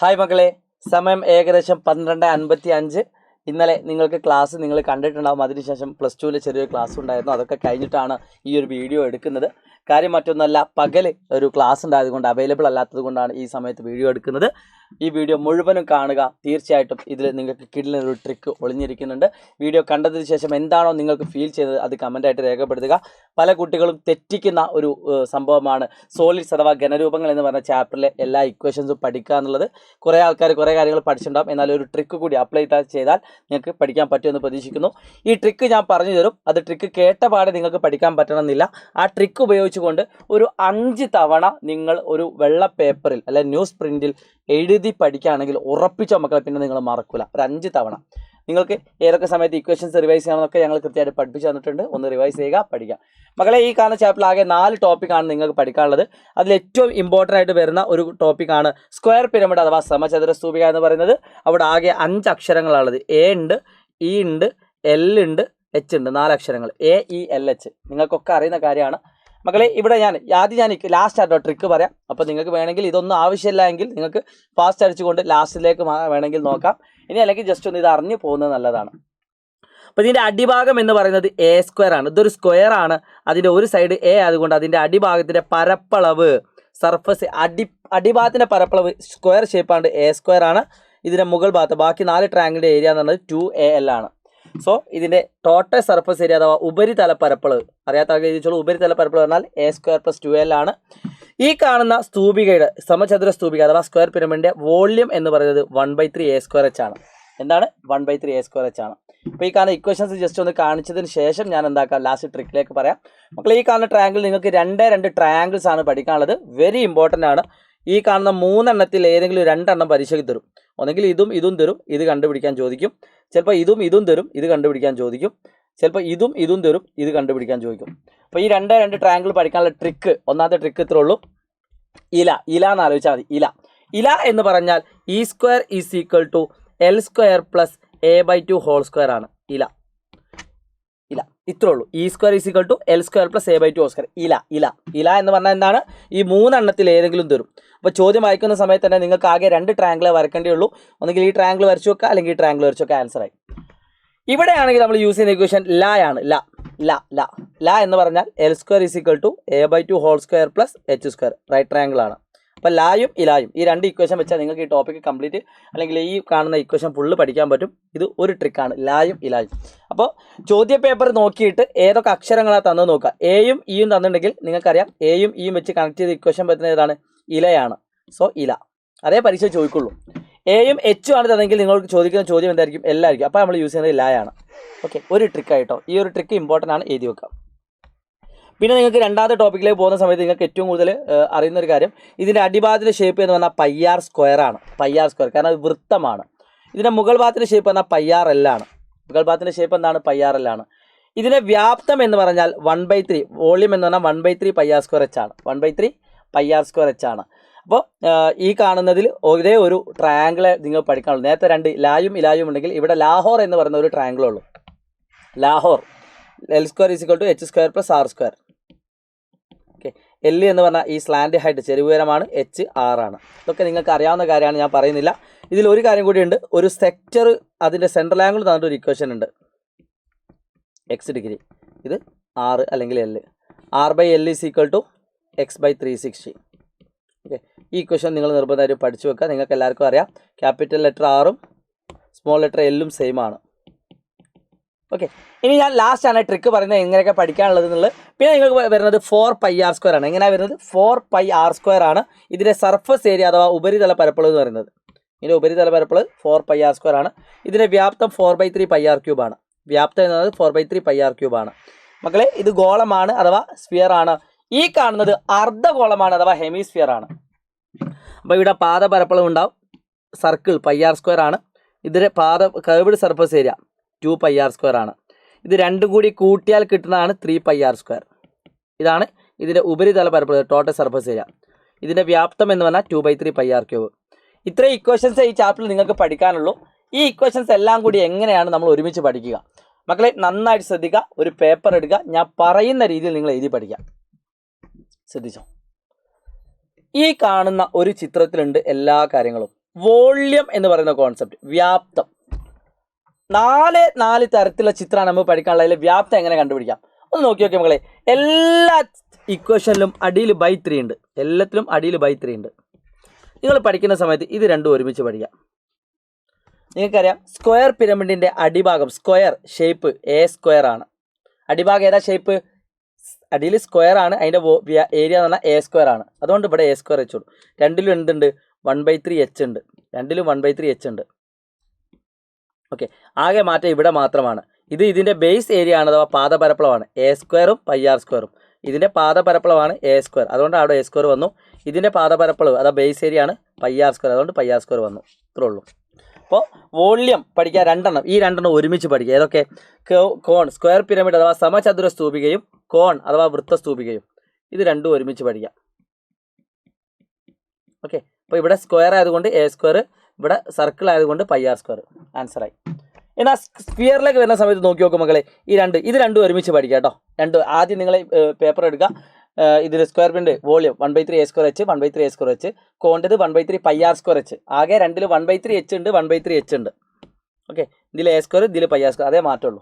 Hi മക്കളെ, സമയം ഏകദേശം 12:55. ഇന്നലെ നിങ്ങൾക്ക് ക്ലാസ് നിങ്ങൾ കണ്ടിട്ടുണ്ടാകും. അതിനുശേഷം +2 ചെറിയൊരു ക്ലാസ് ഉണ്ടായിരുന്നു. അതൊക്കെ കഴിഞ്ഞിട്ടാണ് ഈ ഒരു വീഡിയോ എടുക്കുന്നത്. കാര്യം മറ്റൊന്നല്ല, പകൽ ഒരു ക്ലാസ് ഉണ്ടായതുകൊണ്ട് അവൈലബിൾ അല്ലാത്തത് കൊണ്ടാണ് ഈ സമയത്ത് വീഡിയോ എടുക്കുന്നത്. ഈ വീഡിയോ മുഴുവനും കാണുക. തീർച്ചയായിട്ടും ഇതിൽ നിങ്ങൾക്ക് കിടിലൊരു ട്രിക്ക് ഒളിഞ്ഞിരിക്കുന്നുണ്ട്. വീഡിയോ കണ്ടതിന് ശേഷം എന്താണോ നിങ്ങൾക്ക് ഫീൽ ചെയ്തത് അത് കമൻറ്റായിട്ട് രേഖപ്പെടുത്തുക. പല കുട്ടികളും തെറ്റിക്കുന്ന ഒരു സംഭവമാണ് സോളിഡ്സ് അഥവാ ഘനരൂപങ്ങൾ എന്ന് പറഞ്ഞ ചാപ്റ്ററിലെ എല്ലാ ഇക്വേഷൻസും പഠിക്കുക എന്നുള്ളത്. കുറേ ആൾക്കാർ കുറേ കാര്യങ്ങൾ പഠിച്ചിട്ടുണ്ടാകും. എന്നാൽ ഒരു ട്രിക്ക് കൂടി അപ്ലൈ ചെയ്താൽ നിങ്ങൾക്ക് പഠിക്കാൻ പറ്റുമെന്ന് പ്രതീക്ഷിക്കുന്നു. ഈ ട്രിക്ക് ഞാൻ പറഞ്ഞു തരും. അത് ട്രിക്ക് കേട്ട പാടെ നിങ്ങൾക്ക് പഠിക്കാൻ പറ്റണമെന്നില്ല. ആ ട്രിക്ക് ഉപയോഗിച്ചുകൊണ്ട് ഒരു 5 തവണ നിങ്ങൾ ഒരു വെള്ള പേപ്പറിൽ അല്ലെ ന്യൂസ് പ്രിൻറ്റിൽ എഴുതി പഠിക്കുകയാണെങ്കിൽ ഉറപ്പിച്ച മക്കളെ പിന്നെ നിങ്ങൾ മറക്കില്ല. ഒരു 5 തവണ നിങ്ങൾക്ക് ഏതൊക്കെ സമയത്ത് ഇക്വേഷൻസ് റിവൈസ് ചെയ്യണമെന്നൊക്കെ ഞങ്ങൾ കൃത്യമായിട്ട് പഠിപ്പിച്ചു തന്നിട്ടുണ്ട്. ഒന്ന് റിവൈസ് ചെയ്യുക, പഠിക്കുക. മക്കളെ, ഈ കാണുന്ന ചാപ്റ്ററിൽ ആകെ 4 ടോപ്പിക്കാണ് നിങ്ങൾക്ക് പഠിക്കാനുള്ളത്. അതിൽ ഏറ്റവും ഇമ്പോർട്ടൻ്റ് ആയിട്ട് വരുന്ന ഒരു ടോപ്പിക്കാണ് സ്ക്വയർ പിരമിഡ് അഥവാ സമചതുര സ്തൂപിക എന്ന് പറയുന്നത്. അവിടെ ആകെ 5 അക്ഷരങ്ങളാണുള്ളത്. എ ഉണ്ട്, ഇ ഉണ്ട്, എൽ ഉണ്ട്, എച്ച് ഉണ്ട്. 4 അക്ഷരങ്ങൾ AELH. നിങ്ങൾക്കൊക്കെ അറിയുന്ന കാര്യമാണ് മക്കളെ. ഇവിടെ ഞാൻ ലാസ്റ്റ് ആയിട്ടോ ട്രിക്ക് പറയാം. അപ്പോൾ നിങ്ങൾക്ക് വേണമെങ്കിൽ ഇതൊന്നും ആവശ്യമില്ല എങ്കിൽ നിങ്ങൾക്ക് ഫാസ്റ്റ് അടിച്ചുകൊണ്ട് ലാസ്റ്റിലേക്ക് വേണമെങ്കിൽ നോക്കാം. ഇനി അല്ലെങ്കിൽ ജസ്റ്റ് ഒന്ന് ഇത് അറിഞ്ഞു പോകുന്നത് നല്ലതാണ്. അപ്പോൾ ഇതിൻ്റെ അടിഭാഗം എന്ന് പറയുന്നത് A² ആണ്. ഇതൊരു സ്ക്വയർ ആണ്. അതിൻ്റെ ഒരു സൈഡ് A അതുകൊണ്ട് അതിൻ്റെ അടിഭാഗത്തിൻ്റെ പരപ്പളവ് സർഫസ് അടിഭാഗത്തിൻ്റെ പരപ്പളവ് സ്ക്വയർ ഷേപ്പാണ് A² ആണ്. ഇതിൻ്റെ മുകൾ ഭാഗത്ത് ബാക്കി 4 ട്രയാങ്കിളിൻ്റെ ഏരിയ എന്ന് പറയുന്നത് 2AL ആണ്. സോ ഇതിൻ്റെ ടോട്ടൽ സർഫസ് ഏരിയ അഥവാ ഉപരിതല പരപ്പളവ് അറിയാത്ത ചോദിച്ചോളൂ. ഉപരിതല പരപ്പളവ് പറഞ്ഞാൽ A² + 2L ആണ്. ഈ കാണുന്ന സ്തൂപികയുടെ സമചതുര സ്തൂപിക അഥവാ സ്ക്വയർ പിരമിഡിൻ്റെ വോള്യം എന്ന് പറയുന്നത് 1/3 A²H ആണ്. എന്താണ്? 1/3 A²H ആണ്. അപ്പോൾ ഈ കാണുന്ന ഇക്വേഷൻസ് ജസ്റ്റ് ഒന്ന് കാണിച്ചതിന് ശേഷം ഞാൻ എന്താക്കാം ലാസ്റ്റ് ട്രിക്കിലേക്ക് പറയാം. മക്കളെ, ഈ കാണുന്ന ട്രയാങ്കിൾ നിങ്ങൾക്ക് 2 ട്രയാങ്കിൾസ് ആണ് പഠിക്കാനുള്ളത്. വെരി ഇമ്പോർട്ടൻ്റ് ആണ്. ഈ കാണുന്ന 3 എണ്ണത്തിൽ ഏതെങ്കിലും 2 എണ്ണം പരീക്ഷയ്ക്ക് തരും. ഒന്നെങ്കിൽ ഇതും തരും, ഇത് കണ്ടുപിടിക്കാൻ ചോദിക്കും. ചിലപ്പോൾ ഇതും തരും, ഇത് കണ്ടുപിടിക്കാൻ ചോദിക്കും. ചിലപ്പോൾ ഇതും തരും, ഇത് കണ്ടുപിടിക്കാൻ ചോദിക്കും. അപ്പോൾ ഈ 2 ട്രയാങ്കിൾ പഠിക്കാനുള്ള ട്രിക്ക്, ഒന്നാമത്തെ ട്രിക്ക് ഇത്രേ ഉള്ളൂ. ഇല എന്ന് ആലോചിച്ചാൽ മതി. ഇല എന്ന് പറഞ്ഞാൽ E² = L² + A/2² ആണ്. ഇല ഇത്രേ ഉള്ളൂ. E² = L² + A/2². ഇല എന്ന് പറഞ്ഞാൽ എന്താണ്? ഈ 3 എണ്ണത്തിൽ ഏതെങ്കിലും തരും. അപ്പോൾ ചോദ്യം വായിക്കുന്ന സമയത്ത് തന്നെ നിങ്ങൾക്ക് ആകെ 2 ട്രയാങ്കിളെ വരക്കേണ്ടേ ഉള്ളൂ. ഒന്നുകിൽ ഈ ട്രയാങ്കിൾ വരച്ചു വെക്കുക, അല്ലെങ്കിൽ ഈ ട്രയാങ്കിൾ വരച്ചു വെക്കുക. ആൻസറായി. ഇവിടെയാണെങ്കിൽ നമ്മൾ യൂസ് ചെയ്യുന്ന ഇക്വേഷൻ ല ആണ്. ല എന്ന് പറഞ്ഞാൽ L² = A/2² + H². Right triangle ആണ്. അപ്പോൾ ലായും ഇലായും ഈ 2 ഇക്വേഷൻ വെച്ചാൽ നിങ്ങൾക്ക് ഈ ടോപ്പിക്ക് കംപ്ലീറ്റ് അല്ലെങ്കിൽ ഈ കാണുന്ന ഇക്വേഷൻ ഫുള്ള് പഠിക്കാൻ പറ്റും. ഇത് ഒരു ട്രിക്കാണ്, ലായും ഇലായും. അപ്പോൾ ചോദ്യ പേപ്പർ നോക്കിയിട്ട് ഏതൊക്കെ അക്ഷരങ്ങളാണ് തന്നത് നോക്കുക. എയും ഇയും തന്നിട്ടുണ്ടെങ്കിൽ നിങ്ങൾക്കറിയാം എയും ഇയും വെച്ച് കണക്ട് ചെയ്ത് ഇക്വേഷൻ പറ്റുന്ന ഏതാണ്? ഇലയാണ്. സോ ഇല. അതേ പരീക്ഷ ചോദിക്കുള്ളൂ. എയും എച്ചും ആണ് തന്നെങ്കിൽ നിങ്ങൾക്ക് ചോദിക്കുന്ന ചോദ്യം എന്തായിരിക്കും? എല്ലായിരിക്കും. അപ്പോൾ നമ്മൾ യൂസ് ചെയ്യുന്നത് ലായാണ്. ഓക്കെ, ഒരു ട്രിക്കായിട്ടോ. ഈ ഒരു ട്രിക്ക് ഇമ്പോർട്ടൻ്റ് ആണ്, എഴുതി വെക്കാം. പിന്നെ നിങ്ങൾക്ക് രണ്ടാമത്തെ ടോപ്പിക്കിലേക്ക് പോകുന്ന സമയത്ത് നിങ്ങൾക്ക് ഏറ്റവും കൂടുതൽ അറിയുന്നൊരു കാര്യം, ഇതിൻ്റെ അടിഭാഗത്തിൻ്റെ ഷേപ്പ് എന്ന് പറഞ്ഞാൽ πr² ആണ്. πr², കാരണം അത് വൃത്തമാണ്. ഇതിൻ്റെ മുകൾ ഭാഗത്തിൻ്റെ ഷേപ്പ് പറഞ്ഞാൽ πrl ആണ്. മുകൾ ഭാഗത്തിൻ്റെ ഷേപ്പ് എന്താണ്? πrl ആണ്. ഇതിൻ്റെ വ്യാപ്തം എന്ന് പറഞ്ഞാൽ 1/3, വോള്യം എന്ന് പറഞ്ഞാൽ 1/3 πr²H ആണ്. 1/3 πr²H ആണ്. അപ്പോൾ ഈ കാണുന്നതിൽ ഒരേ ഒരു ട്രയാങ്കിളെ നിങ്ങൾ പഠിക്കാനുള്ളൂ. നേരത്തെ 2 ലായും ഇലായും ഉണ്ടെങ്കിൽ ഇവിടെ ലാഹോർ എന്ന് പറയുന്ന ഒരു ട്രയാങ്കിളേ ഉള്ളൂ. Lahore L² = H² + R². Okay, L എന്ന് പറഞ്ഞാൽ ഈ സ്ലാൻഡ് ഹൈറ്റ് ചെരുവുയരമാണ്. H 6 ആണ്. ഇതൊക്കെ നിങ്ങൾക്ക് അറിയാവുന്ന കാര്യമാണ്, ഞാൻ പറയുന്നില്ല. ഇതിൽ ഒരു കാര്യം കൂടിയുണ്ട്. ഒരു സെക്ടർ അതിൻ്റെ സെൻട്രൽ ആംഗിൾ തന്നിട്ട് ഒരു ഇക്വേഷൻ ഉണ്ട്. X degree. ഇത് R അല്ലെങ്കിൽ L. R/L = X/360. ഓക്കെ, ഈ ഇക്വേഷൻ നിങ്ങൾ നിർബന്ധമായിട്ട് പഠിച്ചു വെക്കുക. നിങ്ങൾക്ക് എല്ലാവർക്കും അറിയാം, ക്യാപിറ്റൽ ലെറ്റർ ആറും സ്മോൾ ലെറ്റർ എല്ലും സെയിം ആണ്. ഓക്കെ, ഇനി ഞാൻ ലാസ്റ്റ് ആണ് ട്രിക്ക് പറയുന്നത് എങ്ങനെയൊക്കെ പഠിക്കാനുള്ളത് എന്നുള്ളത്. പിന്നെ നിങ്ങൾക്ക് വരുന്നത് 4πr² ആണ്. എങ്ങനെയാണ് വരുന്നത്? 4πr² ആണ്. ഇതിൻ്റെ സർഫസ് ഏരിയ അഥവാ ഉപരിതല പരപ്പളവ് എന്ന് പറയുന്നത്. ഇതിൻ്റെ ഉപരിതല പരപ്പളവ് 4πr² ആണ്. ഇതിൻ്റെ വ്യാപ്തം 4/3 πr³ ആണ്. വ്യാപ്തം എന്നത് 4/3 πr³ ആണ്. മക്കളെ, ഇത് ഗോളമാണ് അഥവാ സ്ഫിയർ ആണ്. ഈ കാണുന്നത് അർദ്ധഗോളമാണ് അഥവാ ഹെമിസ്ഫിയർ ആണ്. അപ്പോൾ ഇവിടെ പാദ പരപ്പളവ് ഉണ്ടാവും. സർക്കിൾ πr² ആണ്. ഇതിൻ്റെ കർവ്ഡ് സർഫസ് ഏരിയ 2πr² ആണ്. ഇത് രണ്ടും കൂടി കൂട്ടിയാൽ കിട്ടുന്നതാണ് 3πr². ഇതാണ് ഇതിൻ്റെ ഉപരിതല പരപ്പളവ്, ടോട്ടൽ സർഫസ് ഏരിയ. ഇതിൻ്റെ വ്യാപ്തം എന്ന് പറഞ്ഞാൽ 2/3 πr³. ഇത്രയും ഇക്വേഷൻസ് ഈ ചാപ്റ്ററിൽ നിങ്ങൾക്ക് പഠിക്കാനുള്ളൂ. ഈ ഇക്വേഷൻസ് എല്ലാം കൂടി എങ്ങനെയാണ് നമ്മൾ ഒരുമിച്ച് പഠിക്കുക? മക്കളെ, നന്നായിട്ട് ശ്രദ്ധിക്കുക. ഒരു പേപ്പർ എടുക്കുക. ഞാൻ പറയുന്ന രീതിയിൽ നിങ്ങൾ എഴുതി പഠിക്കുക. ശ്രദ്ധിച്ചോ? ഈ കാണുന്ന ഒരു ചിത്രത്തിലുണ്ട് എല്ലാ കാര്യങ്ങളും. വോള്യം എന്ന് പറയുന്ന കോൺസെപ്റ്റ്, വ്യാപ്തം. നാല് തരത്തിലുള്ള ചിത്രമാണ് നമ്മൾ പഠിക്കാനുള്ളത്. അതിൽ വ്യാപ്തം എങ്ങനെ കണ്ടുപിടിക്കാം ഒന്ന് നോക്കി നോക്കിയാൽ മക്കളെ. എല്ലാ ഇക്വേഷനിലും അടിയിൽ ബൈ 3 ഉണ്ട്, എല്ലാത്തിലും അടിയിൽ ബൈ 3 ഉണ്ട്. നിങ്ങൾ പഠിക്കുന്ന സമയത്ത് ഇത് രണ്ടും ഒരുമിച്ച് പഠിക്കാം. നിങ്ങൾക്കറിയാം സ്ക്വയർ പിരമിഡിൻ്റെ അടിഭാഗം സ്ക്വയർ ഷേപ്പ് എ സ്ക്വയർ ആണ്. അടിഭാഗം ഏതാ ഷേപ്പ്? അടിയിൽ സ്ക്വയർ ആണ്, അതിൻ്റെ ഏരിയ എന്ന് പറഞ്ഞാൽ എ സ്ക്വയർ ആണ്. അതുകൊണ്ട് ഇവിടെ എ സ്ക്വയർ വെച്ചോളൂ. രണ്ടിലും എന്തുണ്ട്? 1/3 h ഉണ്ട്. രണ്ടിലും 1/3 h ഉണ്ട്. ഓക്കെ, ആകെ മാറ്റം ഇവിടെ മാത്രമാണ്. ഇത് ഇതിൻ്റെ ബേസ് ഏരിയ ആണ്, അഥവാ പാദപരപ്പളമാണ്. എ സ്ക്വയറും പൈ ആർ സ്ക്വയറും ഇതിൻ്റെ പാദപരപ്പളമാണ് എ സ്ക്വയർ, അതുകൊണ്ട് അവിടെ എ സ്ക്വയർ വന്നു. ഇതിൻ്റെ പാദപരപ്പളവ് അതാ ബേസ് ഏരിയ ആണ് പൈ ആർ സ്ക്വയർ, അതുകൊണ്ട് പൈ ആർ സ്ക്വയർ വന്നു. ഇത്രേ ഉള്ളൂ. അപ്പോൾ വോള്യം പഠിക്കുക രണ്ടെണ്ണം, ഈ രണ്ടെണ്ണം ഒരുമിച്ച് പഠിക്കുക. ഏതൊക്കെ? കോൺ സ്ക്വയർ പിരമിഡ് അഥവാ സമചതുര സ്തൂപികയും കോൺ അഥവാ വൃത്തസ്തൂപികയും, ഇത് രണ്ടും ഒരുമിച്ച് പഠിക്കാം. ഓക്കെ, അപ്പോൾ ഇവിടെ സ്ക്വയർ ആയതുകൊണ്ട് എ സ്ക്വയർ, ഇവിടെ സർക്കിൾ ആയതുകൊണ്ട് പൈ ആർ സ്ക്വയർ, ആൻസറായി. എന്നാൽ സ്ഫിയറിലേക്ക് വരുന്ന സമയത്ത് നോക്കി നോക്കും മക്കളെ, ഇത് രണ്ടും ഒരുമിച്ച് പഠിക്കുക കേട്ടോ. ആദ്യം നിങ്ങൾ പേപ്പർ എടുക്കുക. ഇതിൽ square pyramid volume 1/3 a square h, 1/3 a square h, കോണ്ടത് 1/3 പൈ ആർ സ്ക്വയർ h. ആകെ രണ്ടിൽ 1/3 h ഉണ്ട്, 1/3 h ഉണ്ട്. ഓക്കെ, ഇതിൽ എ സ്ക്വയർ, ഇതിൽ പൈ ആർ സ്ക്വയർ, അതേ മാറ്റമുള്ളൂ.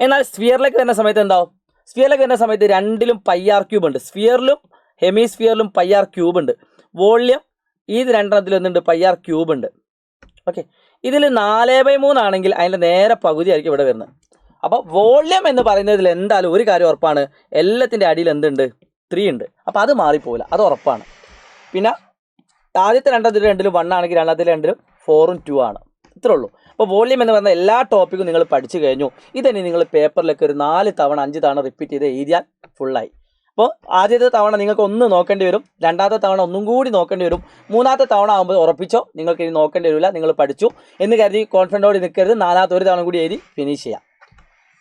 എന്നാൽ സ്ഫിയറിലേക്ക് വരുന്ന സമയത്ത് എന്താവും? സ്ഫിയറിലേക്ക് വരുന്ന സമയത്ത് രണ്ടിലും പൈ ആർ ക്യൂബ് ഉണ്ട്. സ്ഫിയറിലും ഹെമിസ്ഫിയറിലും പൈ ആർ ക്യൂബ് ഉണ്ട്. വോള്യം ഇത് രണ്ടെണ്ണത്തിൽ ഒന്നുണ്ട്, പൈ ആർ ക്യൂബ് ഉണ്ട്. ഓക്കെ, ഇതിൽ 4/3 ആണെങ്കിൽ അതിൻ്റെ നേരെ പകുതി ആയിരിക്കും ഇവിടെ വരുന്നത്. അപ്പോൾ വോള്യം എന്ന് പറയുന്നതിൽ എന്തായാലും ഒരു കാര്യം ഉറപ്പാണ്, എല്ലാത്തിൻ്റെ അടിയിൽ എന്തുണ്ട്? 3 ഉണ്ട്. അപ്പോൾ അത് മാറിപ്പോവില്ല, അത് ഉറപ്പാണ്. പിന്നെ ആദ്യത്തെ രണ്ടിലും 1 ആണെങ്കിൽ രണ്ടാമത്തെ രണ്ടിലും 4ഉം 2 ആണ്. ഇത്രേ ഉള്ളൂ. അപ്പോൾ വോള്യം എന്ന് പറയുന്ന എല്ലാ ടോപ്പിക്കും നിങ്ങൾ പഠിച്ചു കഴിഞ്ഞു. ഇതന്നെ നിങ്ങൾ പേപ്പറിലേക്ക് ഒരു 4 തവണ 5 തവണ റിപ്പീറ്റ് ചെയ്ത് എഴുതിയാൽ ഫുള്ളായി. അപ്പോൾ ആദ്യത്തെ തവണ നിങ്ങൾക്ക് ഒന്ന് നോക്കേണ്ടി വരും, രണ്ടാമത്തെ തവണ ഒന്നും കൂടി നോക്കേണ്ടി വരും, മൂന്നാമത്തെ തവണ ആകുമ്പോൾ ഉറപ്പിച്ചോ നിങ്ങൾക്ക് ഇനി നോക്കേണ്ടി വരില്ല, നിങ്ങൾ പഠിച്ചു എന്ന് കരുതി കോൺഫിഡൻറ്റോടെ നിൽക്കരുത്. നാലാമത്തെ ഒരു തവണ കൂടി എഴുതി ഫിനിഷ് ചെയ്യാം.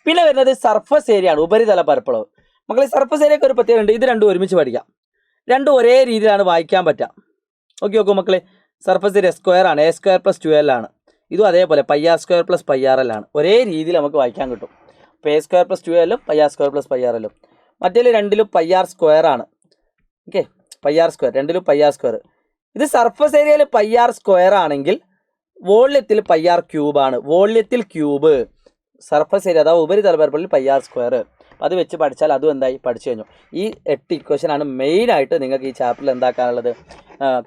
പിന്നെ വരുന്നത് സർഫസ് ഏരിയ ആണ്, ഉപരിതല പരപ്പളവ്. മക്കളെ സർഫസ് ഏരിയക്ക് ഒരു പ്രത്യേകത ഉണ്ട്, ഇത് രണ്ടും ഒരുമിച്ച് പഠിക്കാം. രണ്ടും ഒരേ രീതിയിലാണ് വായിക്കാൻ പറ്റുക. ഓക്കെ നോക്കൂ മക്കളെ, സർഫസ് ഏരിയ സ്ക്വയർ ആണ്, a സ്ക്വയർ + 2l ആണ്. ഇതും അതേപോലെ pi r square + pi r l ആണ്. ഒരേ രീതിയിൽ നമുക്ക് വായിക്കാൻ കിട്ടും. അപ്പോൾ a square + 2l pi r square + pi r എല്ലും. മറ്റേ രണ്ടിലും പൈ ആർ സ്ക്വയർ ആണ്. ഓക്കെ, പൈ ആർ സ്ക്വയർ, രണ്ടിലും പൈ ആർ സ്ക്വയർ. ഇത് സർഫസ് ഏരിയയിൽ പൈ ആർ സ്ക്വയർ ആണെങ്കിൽ വോള്യത്തിൽ പൈ ആർ ക്യൂബ് ആണ്. വോള്യത്തിൽ ക്യൂബ്, സർഫസ് ഏരിയ അഥവാ ഉപരിതല പരപ്പളവിൽ പൈ ആർ സ്ക്വയർ. അത് വെച്ച് പഠിച്ചാൽ അതും എന്തായി പഠിച്ചു കഴിഞ്ഞു. ഈ 8 ഇക്വേഷനാണ് മെയിനായിട്ട് നിങ്ങൾക്ക് ഈ ചാപ്റ്ററിൽ എന്താക്കാനുള്ളത്,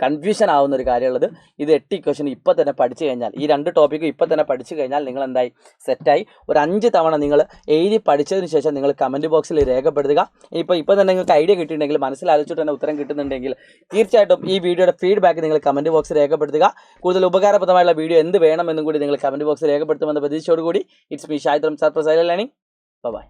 കൺഫ്യൂഷൻ ആവുന്ന ഒരു കാര്യമുള്ളത്. ഇത് 8 ഇക്വേഷൻ ഇപ്പോൾ തന്നെ പഠിച്ചു കഴിഞ്ഞാൽ, ഈ 2 ടോപ്പിക്കും ഇപ്പോൾ തന്നെ പഠിച്ചു കഴിഞ്ഞാൽ നിങ്ങൾ എന്തായി സെറ്റായി. ഒരു 5 തവണ നിങ്ങൾ എഴുതി പഠിച്ചതിന് ശേഷം നിങ്ങൾ കമൻറ്റ് ബോക്സിൽ രേഖപ്പെടുത്തുക. ഇപ്പോൾ തന്നെ നിങ്ങൾക്ക് ഐഡിയ കിട്ടിയിട്ടുണ്ടെങ്കിൽ, മനസ്സിലാലോചിച്ചിട്ട് തന്നെ ഉത്തരം കിട്ടുന്നുണ്ടെങ്കിൽ തീർച്ചയായിട്ടും ഈ വീഡിയോയുടെ ഫീഡ്ബാക്ക് നിങ്ങൾ കമൻറ്റ് ബോക്സിൽ രേഖപ്പെടുത്തുക. കൂടുതൽ ഉപകാരപ്രദമായുള്ള വീഡിയോ എന്ത് വേണമെന്നും കൂടി നിങ്ങൾ കമൻറ്റ് ബോക്സിൽ രേഖപ്പെടുത്തുമെന്ന പ്രതീക്ഷയോടുകൂടി it's me Shahid from Surface Learning. By.